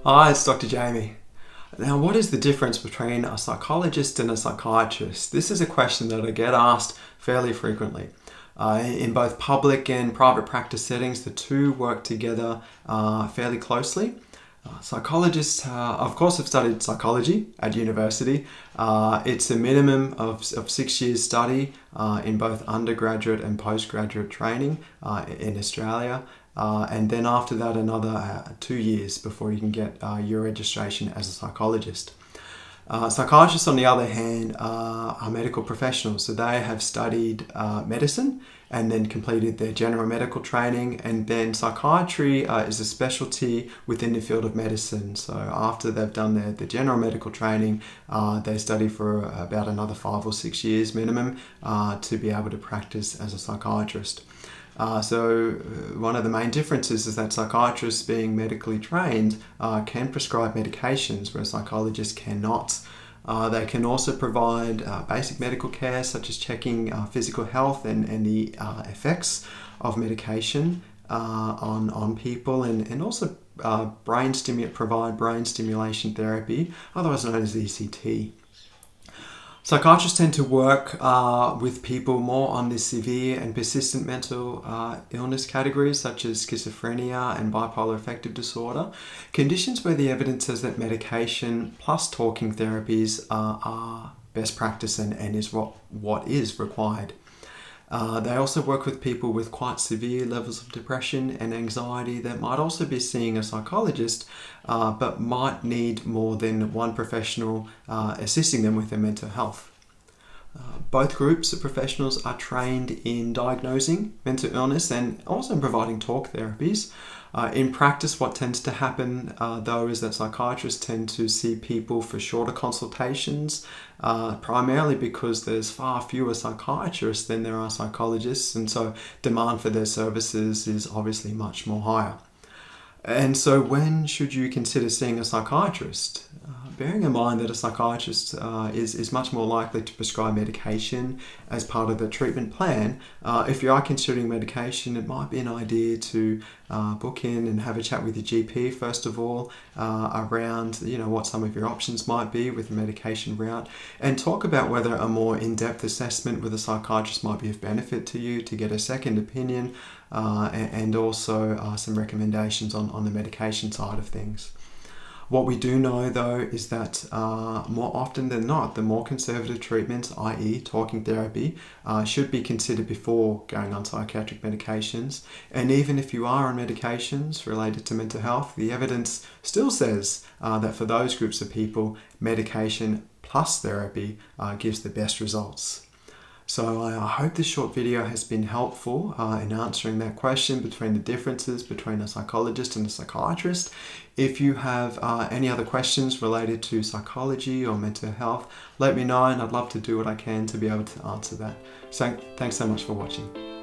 Hi, it's Dr. Jamie. Now, what is the difference between a psychologist and a psychiatrist? This is a question that I get asked fairly frequently. In both public and private practice settings, the two work together fairly closely. Psychologists, of course, have studied psychology at university. It's a minimum of 6 years study in both undergraduate and postgraduate training in Australia. And then after that, another 2 years before you can get your registration as a psychologist. Psychiatrists, on the other hand, are medical professionals. So they have studied medicine and then completed their general medical training. And then psychiatry is a specialty within the field of medicine. So after they've done their general medical training, they study for about another 5 or 6 years minimum to be able to practice as a psychiatrist. So one of the main differences is that psychiatrists, being medically trained, can prescribe medications where psychologists cannot. They can also provide basic medical care such as checking physical health and the effects of medication on people, and also provide brain stimulation therapy, otherwise known as ECT. Psychiatrists tend to work with people more on the severe and persistent mental illness categories such as schizophrenia and bipolar affective disorder, conditions where the evidence says that medication plus talking therapies are best practice and is what is required. They also work with people with quite severe levels of depression and anxiety that might also be seeing a psychologist, but might need more than one professional assisting them with their mental health. Both groups of professionals are trained in diagnosing mental illness and also in providing talk therapies. In practice, what tends to happen, though, is that psychiatrists tend to see people for shorter consultations, primarily because there's far fewer psychiatrists than there are psychologists, and so demand for their services is obviously much more higher. And so when should you consider seeing a psychiatrist? Bearing in mind that a psychiatrist is much more likely to prescribe medication as part of the treatment plan, if you are considering medication, it might be an idea to book in and have a chat with your GP first of all around what some of your options might be with the medication route, and talk about whether a more in-depth assessment with a psychiatrist might be of benefit to you to get a second opinion and also some recommendations on the medication side of things. What we do know, though, is that more often than not, the more conservative treatments, i.e. talking therapy, should be considered before going on psychiatric medications. And even if you are on medications related to mental health, the evidence still says that for those groups of people, medication plus therapy gives the best results. So I hope this short video has been helpful in answering that question between the differences between a psychologist and a psychiatrist. If you have any other questions related to psychology or mental health, let me know, and I'd love to do what I can to be able to answer that. So thanks so much for watching.